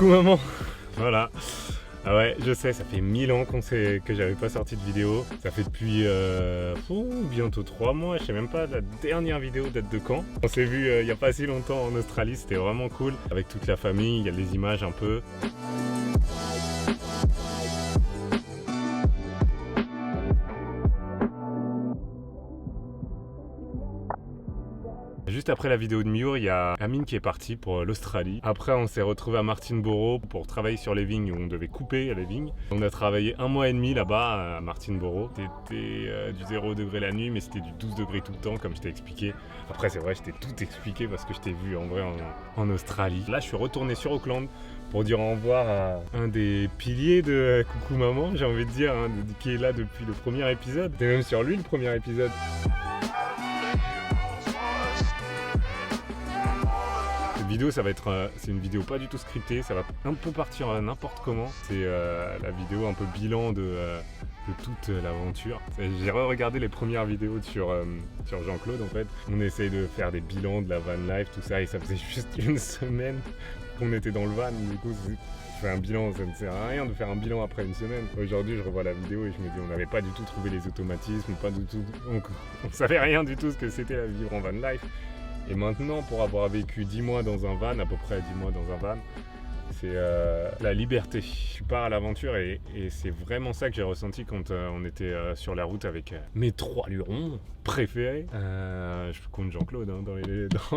Coucou maman. Voilà. Ah ouais, je sais, ça fait 1000 ans que j'avais pas sorti de vidéo. Ça fait depuis bientôt 3 mois, je sais même pas la dernière vidéo date de quand. On s'est vu il y a pas si longtemps en Australie, c'était vraiment cool. Avec toute la famille, il y a des images un peu. Juste après la vidéo de Miur, il y a Amine qui est parti pour l'Australie. Après, on s'est retrouvé à Martinborough pour travailler sur les vignes où on devait couper les vignes. On a travaillé 1 mois et demi là-bas à Martinborough. C'était du 0 degré la nuit, mais c'était du 12 degrés tout le temps, comme je t'ai expliqué. Après, c'est vrai, je t'ai tout expliqué parce que je t'ai vu en vrai en Australie. Là, je suis retourné sur Auckland pour dire au revoir à un des piliers de Coucou Maman, j'ai envie de dire, hein, qui est là depuis le premier épisode. C'était même sur lui le premier épisode. Vidéo, ça va être, c'est une vidéo pas du tout scriptée, ça va un peu partir n'importe comment. C'est la vidéo un peu bilan de toute l'aventure. J'ai regardé les premières vidéos sur Jean-Claude en fait. On essaye de faire des bilans de la van life, tout ça, et ça faisait juste une semaine qu'on était dans le van. Du coup, je fais un bilan, ça ne sert à rien de faire un bilan après une semaine. Aujourd'hui, je revois la vidéo et je me dis, on n'avait pas du tout trouvé les automatismes, pas du tout, on savait rien du tout ce que c'était la vivre en van life. Et maintenant, pour avoir vécu 10 mois dans un van, à peu près 10 mois dans un van, c'est la liberté. Je pars à l'aventure et c'est vraiment ça que j'ai ressenti quand on était sur la route avec mes 3 lurons préférés. Je compte Jean-Claude hein, dans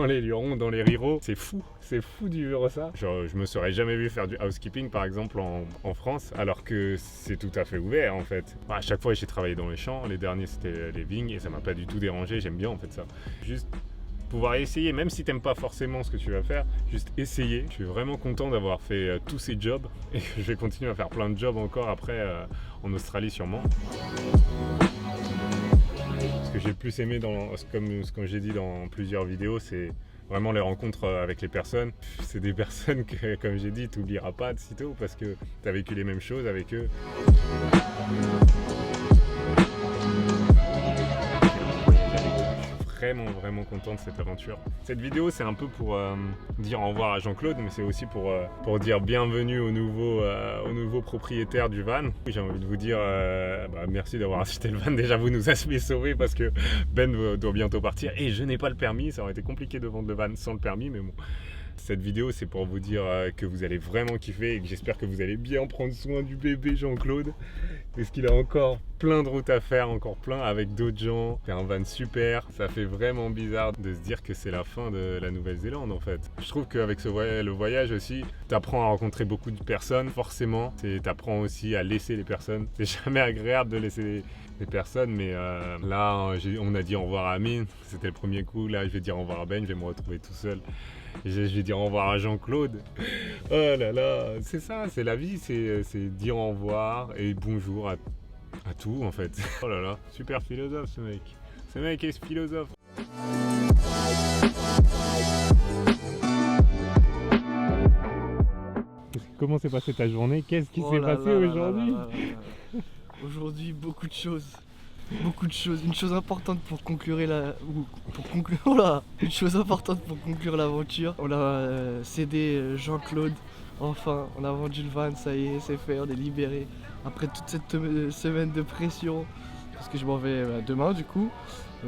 les lurons, dans les riros. C'est fou de vivre ça. Genre, je me serais jamais vu faire du housekeeping par exemple en France, alors que c'est tout à fait ouvert en fait. À chaque fois, j'ai travaillé dans les champs. Les derniers, c'était les vignes et ça m'a pas du tout dérangé. J'aime bien en fait ça. Juste pouvoir essayer, même si t'aimes pas forcément ce que tu vas faire, juste essayer. Je suis vraiment content d'avoir fait tous ces jobs et je vais continuer à faire plein de jobs encore après en Australie sûrement. Ce que j'ai le plus aimé, comme j'ai dit dans plusieurs vidéos, c'est vraiment les rencontres avec les personnes. C'est des personnes que, comme j'ai dit, tu n'oublieras pas de sitôt parce que tu as vécu les mêmes choses avec eux. Vraiment content de cette aventure. Cette vidéo, c'est un peu pour dire au revoir à Jean-Claude, mais c'est aussi pour dire bienvenue au nouveau propriétaire du van. J'ai envie de vous dire merci d'avoir acheté le van. Déjà, vous nous avez sauvés parce que Ben doit bientôt partir et je n'ai pas le permis. Ça aurait été compliqué de vendre le van sans le permis, mais bon. Cette vidéo, c'est pour vous dire que vous allez vraiment kiffer et que j'espère que vous allez bien prendre soin du bébé Jean-Claude. Parce qu'il a encore plein de routes à faire, encore plein avec d'autres gens. C'est un van super. Ça fait vraiment bizarre de se dire que c'est la fin de la Nouvelle-Zélande en fait. Je trouve qu'avec le voyage aussi, t'apprends à rencontrer beaucoup de personnes, forcément. T'apprends aussi à laisser les personnes. C'est jamais agréable de laisser les personnes, mais là, on a dit au revoir à Amine. C'était le premier coup. Là, je vais dire au revoir à Ben. Je vais me retrouver tout seul. Je vais dire au revoir à Jean-Claude. Oh là là, c'est ça, c'est la vie, c'est dire au revoir et bonjour à tout en fait. Oh là là, super philosophe ce mec. Ce mec est philosophe. Comment s'est passée ta journée? Qu'est-ce qui s'est passé aujourd'hui? Aujourd'hui, beaucoup de choses. Une chose importante pour conclure une chose importante pour conclure l'aventure. On a cédé Jean-Claude. Enfin, on a vendu le van, ça y est, c'est fait, on est libéré. Après toute cette semaine de pression, parce que je m'en vais demain du coup,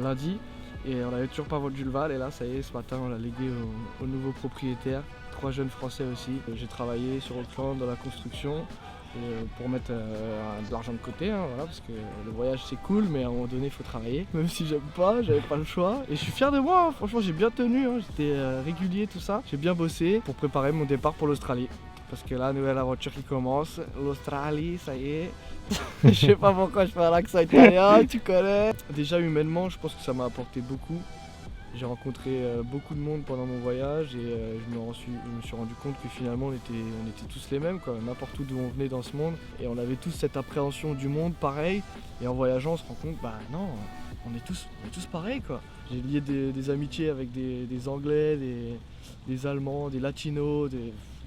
lundi, et on n'avait toujours pas vendu le van. Et là, ça y est, ce matin, on l'a légué au nouveau propriétaire. 3 jeunes Français aussi. J'ai travaillé sur Auckland dans la construction. Pour mettre de l'argent de côté, hein, voilà, parce que le voyage c'est cool, mais à un moment donné il faut travailler. Même si j'aime pas, j'avais pas le choix. Et je suis fier de moi, hein. Franchement j'ai bien tenu, hein. J'étais régulier, tout ça. J'ai bien bossé pour préparer mon départ pour l'Australie. Parce que là, nouvelle aventure qui commence, l'Australie, ça y est. Je sais pas pourquoi je fais un accent italien, tu connais. Déjà humainement, je pense que ça m'a apporté beaucoup. J'ai rencontré beaucoup de monde pendant mon voyage et je me suis rendu compte que finalement on était tous les mêmes, quoi, n'importe où d'où on venait dans ce monde. Et on avait tous cette appréhension du monde pareil. Et en voyageant on se rend compte, non, on est tous pareils quoi. J'ai lié des amitiés avec des Anglais, des Allemands, des Latinos,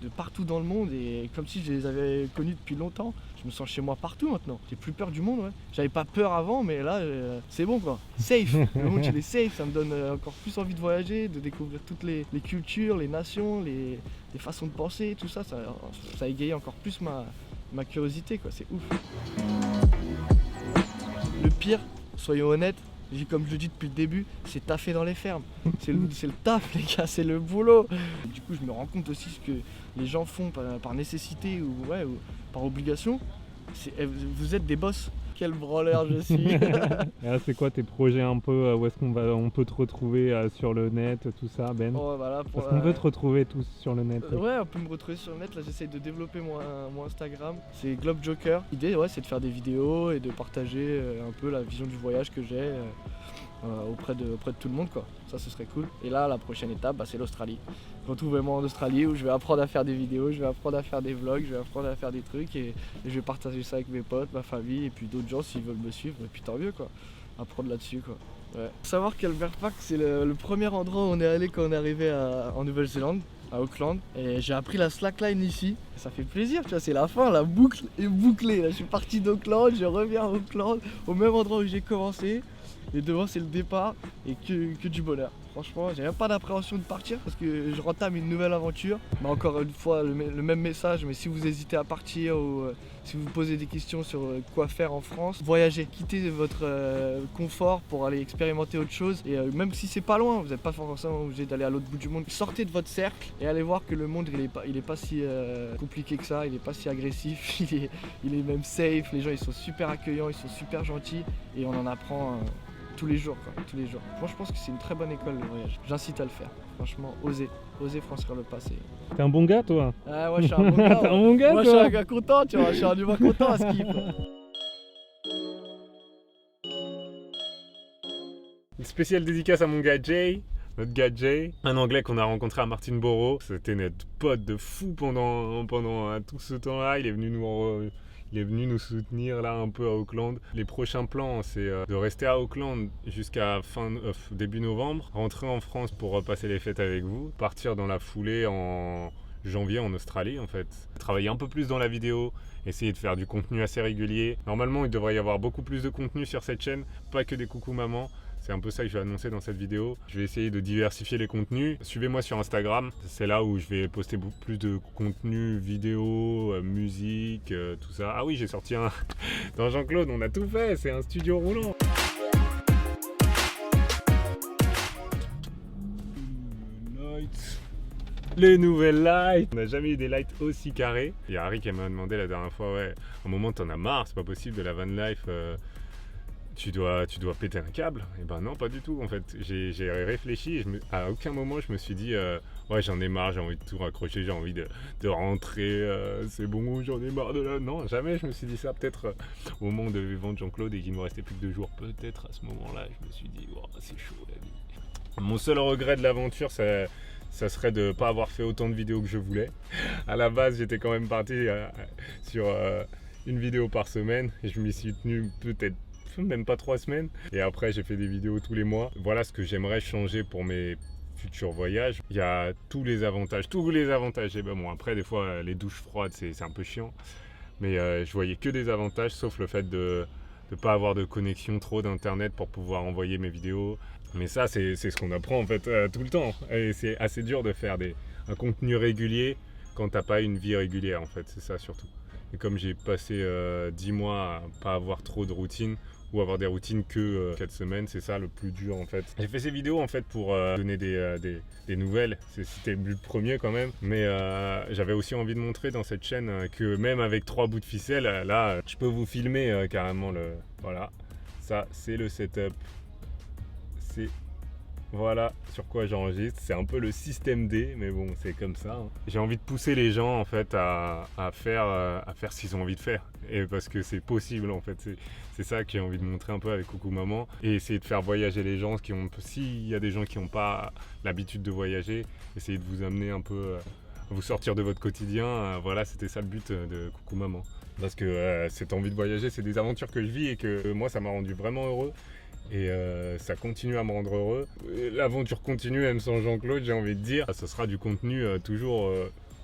de partout dans le monde et comme si je les avais connus depuis longtemps. Je me sens chez moi partout maintenant. J'ai plus peur du monde, ouais. J'avais pas peur avant, mais là, c'est bon quoi. Safe. Le monde il est safe. Ça me donne encore plus envie de voyager, de découvrir toutes les cultures, les nations, les façons de penser, tout ça. Ça égaye encore plus ma curiosité quoi. C'est ouf. Le pire, soyons honnêtes, comme je le dis depuis le début, c'est taffer dans les fermes. C'est le taf, les gars, c'est le boulot. Du coup, je me rends compte aussi ce que les gens font par nécessité ou par obligation. Vous êtes des boss. Quel branleur je suis. Alors, c'est quoi tes projets un peu, où est-ce on peut te retrouver sur le net, tout ça, Ben? Oh, voilà, Parce qu'on peut te retrouver tous sur le net. Ouais, on peut me retrouver sur le net. Là, j'essaye de développer mon Instagram. C'est Globe Joker. L'idée, c'est de faire des vidéos et de partager un peu la vision du voyage que j'ai auprès de tout le monde, quoi. Ça, ce serait cool. Et là, la prochaine étape, c'est l'Australie. Retrouvez-moi en Australie où je vais apprendre à faire des vidéos, je vais apprendre à faire des vlogs, je vais apprendre à faire des trucs et je vais partager ça avec mes potes, ma famille et puis d'autres gens s'ils veulent me suivre. Et puis tant mieux, quoi. Apprendre là-dessus, quoi. Ouais. Faut savoir qu'Albert Park, c'est le premier endroit où on est allé quand on est arrivé en Nouvelle-Zélande, à Auckland. Et j'ai appris la slackline ici. Et ça fait plaisir, tu vois, c'est la fin, la boucle est bouclée. Là, je suis parti d'Auckland, je reviens à Auckland, au même endroit où j'ai commencé. Et devant, c'est le départ et que du bonheur. Franchement, j'ai même pas d'appréhension de partir parce que je rentame une nouvelle aventure. Mais encore une fois, le même message, mais si vous hésitez à partir ou si vous posez des questions sur quoi faire en France, voyagez, quittez votre confort pour aller expérimenter autre chose. Et même si c'est pas loin, vous n'êtes pas forcément obligé d'aller à l'autre bout du monde. Sortez de votre cercle et allez voir que le monde, il est pas si compliqué que ça, il est pas si agressif, il est même safe. Les gens, ils sont super accueillants, ils sont super gentils et on en apprend tous les jours, quoi, tous les jours. Moi, je pense que c'est une très bonne école, le voyage. J'incite à le faire. Franchement, osez franchir le passé. T'es un bon gars, toi? Ah ouais, je suis un bon gars. T'es un bon gars, moi, toi? je suis un gars content, tu vois. Je suis un humain content à Skip. Une spéciale dédicace à mon gars Jay. Notre gars Jay, un Anglais qu'on a rencontré à Martinborough. C'était notre pote de fou pendant tout ce temps-là. Il est venu nous soutenir là un peu à Auckland. Les prochains plans, c'est de rester à Auckland jusqu'à début novembre, rentrer en France pour repasser les fêtes avec vous, partir dans la foulée en janvier en Australie en fait. Travailler un peu plus dans la vidéo, essayer de faire du contenu assez régulier. Normalement, il devrait y avoir beaucoup plus de contenu sur cette chaîne, pas que des coucou maman. C'est un peu ça que je vais annoncer dans cette vidéo. Je vais essayer de diversifier les contenus. Suivez-moi sur Instagram. C'est là où je vais poster beaucoup plus de contenu vidéo, musique, tout ça. Ah oui, j'ai sorti un... Dans Jean-Claude, on a tout fait. C'est un studio roulant. Les nouvelles lights. On n'a jamais eu des lights aussi carrés. Il y a Harry qui m'a demandé la dernière fois, à un moment t'en as marre, c'est pas possible de la van life. Tu dois péter un câble. Et ben non, pas du tout en fait. J'ai réfléchi et à aucun moment je me suis dit j'en ai marre, j'ai envie de tout raccrocher, j'ai envie de rentrer, c'est bon, j'en ai marre de là. Non, jamais je me suis dit ça. Peut-être au moment de vendre Jean-Claude et qu'il ne me restait plus que 2 jours, peut-être à ce moment-là, je me suis dit c'est chaud la vie. Mon seul regret de l'aventure, ça serait de ne pas avoir fait autant de vidéos que je voulais. À la base, j'étais quand même parti sur une vidéo par semaine et je m'y suis tenu peut-être même pas 3 semaines. Et après, j'ai fait des vidéos tous les mois. Voilà ce que j'aimerais changer pour mes futurs voyages. Il y a tous les avantages. Et ben bon, après, des fois, les douches froides, c'est un peu chiant. Mais je voyais que des avantages, sauf le fait de ne pas avoir de connexion trop d'internet pour pouvoir envoyer mes vidéos. Mais ça, c'est ce qu'on apprend en fait tout le temps. Et c'est assez dur de faire un contenu régulier quand t'as pas une vie régulière en fait. C'est ça surtout. Et comme j'ai passé 10 mois à pas avoir trop de routine, ou avoir des routines que 4 semaines, c'est ça le plus dur en fait. J'ai fait ces vidéos en fait pour donner des nouvelles, c'était le but premier quand même, mais j'avais aussi envie de montrer dans cette chaîne que même avec 3 bouts de ficelle, là je peux vous filmer carrément voilà, ça c'est le setup, c'est voilà sur quoi j'enregistre, c'est un peu le système D, mais bon c'est comme ça. J'ai envie de pousser les gens en fait à faire ce qu'ils ont envie de faire, et parce que c'est possible en fait, c'est ça que j'ai envie de montrer un peu avec Coucou Maman, et essayer de faire voyager les gens, s'il y a des gens qui n'ont pas l'habitude de voyager, essayer de vous amener un peu, à vous sortir de votre quotidien, voilà c'était ça le but de Coucou Maman. Parce que cette envie de voyager, c'est des aventures que je vis et que moi ça m'a rendu vraiment heureux. Et ça continue à me rendre heureux. L'aventure continue, même sans Jean-Claude, j'ai envie de dire. Ce sera du contenu toujours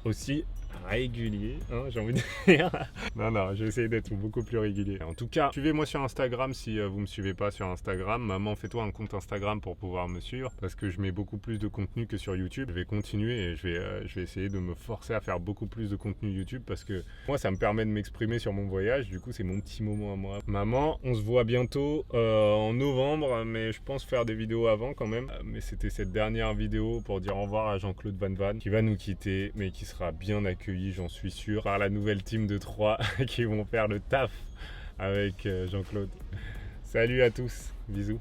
aussi régulier, hein, j'ai envie de dire. Non, je vais essayer d'être beaucoup plus régulier. En tout cas, suivez-moi sur Instagram si vous me suivez pas sur Instagram. Maman, fais-toi un compte Instagram pour pouvoir me suivre parce que je mets beaucoup plus de contenu que sur YouTube. Je vais continuer et je vais essayer de me forcer à faire beaucoup plus de contenu YouTube parce que moi, ça me permet de m'exprimer sur mon voyage. Du coup, c'est mon petit moment à moi. Maman, on se voit bientôt en novembre, mais je pense faire des vidéos avant quand même. Mais c'était cette dernière vidéo pour dire au revoir à Jean-Claude Van Van qui va nous quitter, mais qui sera bien accueilli, j'en suis sûr, par la nouvelle team de 3 qui vont faire le taf avec Jean-Claude. Salut à tous, bisous.